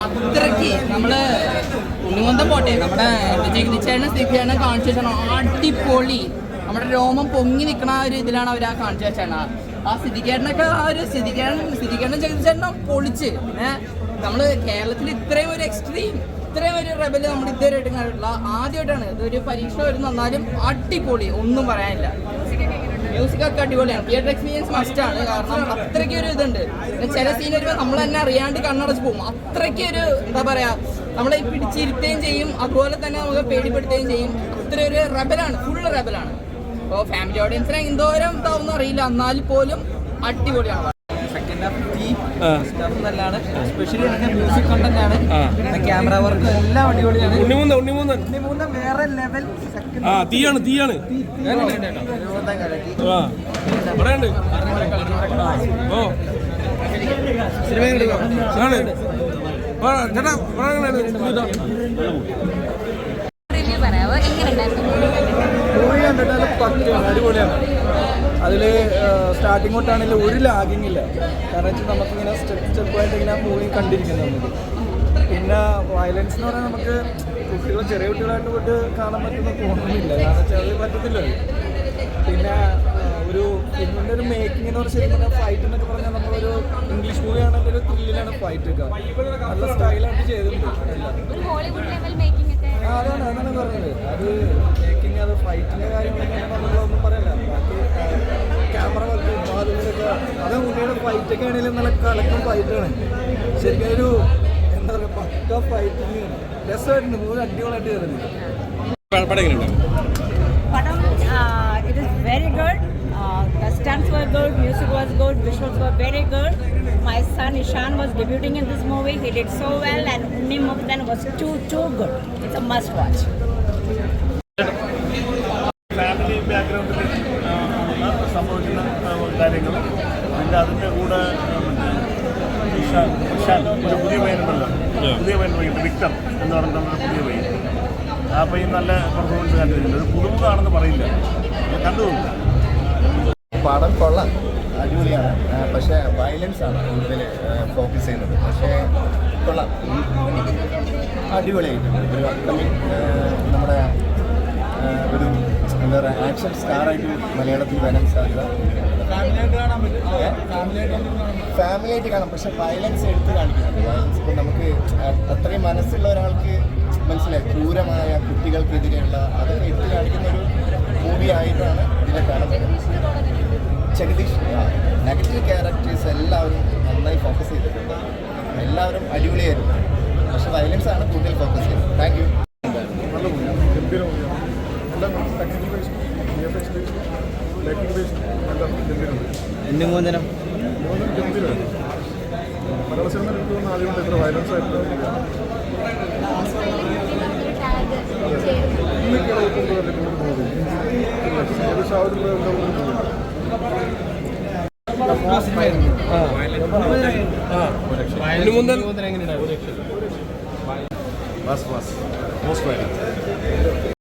അത്രയ്ക്ക് നമ്മള് ഉണ്ണിമന്തം പോട്ടെ, നമ്മുടെ ജഗതിച്ചേട്ടനും സ്ഥിതിയാണ് കാണിച്ചു വെച്ചാൽ അടിപൊളി. നമ്മുടെ രോമം പൊങ്ങി നിൽക്കണ ആ ഒരു ഇതിലാണ് അവർ ആ കാണിച്ചു വെച്ചാണ്. ആ സ്ഥിതിക്കേട്ടനൊക്കെ ആ ഒരു സ്ഥിതിക്കേട്ടനും ജഗതിച്ചേട്ടനും പൊളിച്ച്. പിന്നെ നമ്മള് കേരളത്തിൽ ഇത്രയും ഒരു എക്സ്ട്രീം, ഇത്രയും ഒരു റെബല് നമ്മൾ ഇതുവരെയായിട്ടും കണ്ടിട്ടില്ല. ആദ്യമായിട്ടാണ് ഇതൊരു പരീക്ഷ വരുന്ന വന്നാലും അടിപൊളി, ഒന്നും പറയാനില്ല. മ്യൂസിക് ഒക്കെ അടിപൊളിയാണ്. തിയേറ്റർ എക്സ്പീരിയൻസ് മസ്റ്റാണ്. കാരണം അത്രയ്ക്ക് ഒരു ഇതുണ്ട്. ചില സീൻ വരുമ്പോൾ നമ്മൾ തന്നെ അറിയാണ്ട് കണ്ണടച്ച് പോകും. അത്രയ്ക്ക് ഒരു എന്താ പറയാ, നമ്മളെ പിടിച്ചിരുത്തുകയും ചെയ്യും, അതുപോലെ തന്നെ നമുക്ക് പേടിപ്പെടുത്തുകയും ചെയ്യും. അത്ര ഒരു റെബലാണ്, ഫുള്ള് റെബലാണ്. അപ്പോൾ ഫാമിലി ഓഡിയൻസിനെ എന്തോരം ഇതാവുമെന്ന് അറിയില്ല, എന്നാൽ പോലും അടിപൊളിയാണ്. നല്ലതാണ്, എസ്പെഷ്യലി മ്യൂസിക് കണ്ടന്റ് ആണ്, ക്യാമറ വർക്ക് എല്ലാം അടിപൊളിയാണ്. ഉണ്ണിമൂന്ന് വേറെ ലെവൽ. തീയാണ് അടിപൊളിയാണ്. അതിൽ സ്റ്റാർട്ടിങ് തൊട്ടാണെങ്കിലും ഒരു ലാഗിങ് ഇല്ല. കാരണം വെച്ചാൽ നമുക്കിങ്ങനെ സ്റ്റെപ്പായിട്ട് ഇങ്ങനെ മൂവി കണ്ടിരിക്കുന്നത് നമുക്ക്. പിന്നെ വയലൻസ് എന്ന് പറഞ്ഞാൽ നമുക്ക് കുട്ടികൾ ചെറിയ കുട്ടികളായിട്ട് പോയിട്ട് കാണാൻ പറ്റുന്ന തോന്നുന്നില്ല. കാരണം വെച്ചാൽ അത് പറ്റത്തില്ല. പിന്നെ ഒരു ഫിലിമിൻ്റെ ഒരു മേക്കിംഗ് എന്ന് പറഞ്ഞാൽ ശരിക്കും ഫൈറ്റ് എന്നൊക്കെ പറഞ്ഞാൽ നമ്മളൊരു ഇംഗ്ലീഷ് മൂവി ആണെങ്കിൽ ഒരു ത്രില്ലിലാണ് ഫൈറ്റ് ഒക്കെ. നല്ല സ്റ്റൈലായിട്ട് ചെയ്തിട്ടുണ്ട്. അതാണ് പറഞ്ഞത്. അത് മേക്കിങ്, അത് ഫൈറ്റിൻ്റെ കാര്യങ്ങളൊക്കെ നമ്മളൊന്നും പറയല്ല. ബാക്കി ക്യാമറ വർക്ക് അതുപോലൊക്കെ, അത് ഉണ്ണിയുടെ ഫൈറ്റൊക്കെ ആണെങ്കിലും നല്ല കലക്കം ഫൈറ്റാണ്. ശരിക്കും ഒരു എന്താ പറയുക, പക്ക ഫൈറ്റിങ് രസമായിട്ടുണ്ട്. മൂന്ന് അടിപൊളിയായിട്ട് കയറുന്നുണ്ട്. It is very good. The stunts were good, music was good, visuals were very good. My son Ishan was debuting in this movie. He did so well, and Unni Mukundan was too good. It's a must watch. Family ബാക്ക്ഗ്രൗണ്ടിൽ സംഭവിക്കുന്ന കാര്യങ്ങൾ, പിന്നെ അതിൻ്റെ കൂടെ ഇഷാൻ ഒരു പുതിയ പയ്യനുണ്ടല്ലോ, പുതിയ പയ്യൻ വിക്ടർ എന്ന് പറഞ്ഞിട്ടുള്ള പുതിയ പയ്യൻ. ആ പയ്യൻ നല്ല പെർഫോമൻസ് കണ്ടിട്ടുണ്ട്. ഒരു പുതുമുഖാണെന്ന് പറയില്ല, കണ്ടുപോകില്ല. പടം കൊള്ളാം, അടിപൊളിയാണ്. പക്ഷേ വയലൻസ് ആണ് കൂടുതൽ ഫോക്കസ് ചെയ്യുന്നത്. പക്ഷേ കൊള്ളാം, അടിപൊളിയായിട്ടുണ്ട്. ഒരു അപ്കമിങ് നമ്മുടെ ഒരു എന്താ പറയുക, ആക്ഷൻ സ്റ്റാറായിട്ട് മലയാളത്തിൽ വരാൻ സാധ്യത. ഫാമിലിയായിട്ട് കാണാം. പക്ഷേ വയലൻസ് എടുത്ത് കാണിക്കുന്നുണ്ട്. വയലൻസ് ഇപ്പോൾ നമുക്ക് അത്രയും മനസ്സുള്ള ഒരാൾക്ക് മനസ്സിലായി, ക്രൂരമായ കുട്ടികൾക്കെതിരെയുള്ള അതൊക്കെ എടുത്ത് കാണിക്കുന്ന ഒരു മൂവി ആയിട്ടാണ് ഇതിനെ കാണുന്നത്. ജഗദീഷ് നെഗറ്റീവ് ക്യാരക്ടേഴ്സ് എല്ലാവരും നന്നായി ഫോക്കസ് ചെയ്തിട്ടുണ്ട്. എല്ലാവരും അടിപൊളിയായിരുന്നു. പക്ഷേ വയലൻസ് ആണ് കൂടുതൽ ഫോക്കസ് ചെയ്യുന്നത്. Thank you. ഉണ്ണിമൂന്തനം മലയാള സിനിമ എനിക്ക് തോന്നുന്നു ആദ്യമായിട്ട് ഇത്ര വയലൻസ് ആയിട്ട് മോസ്റ്റ് വയലൻസ്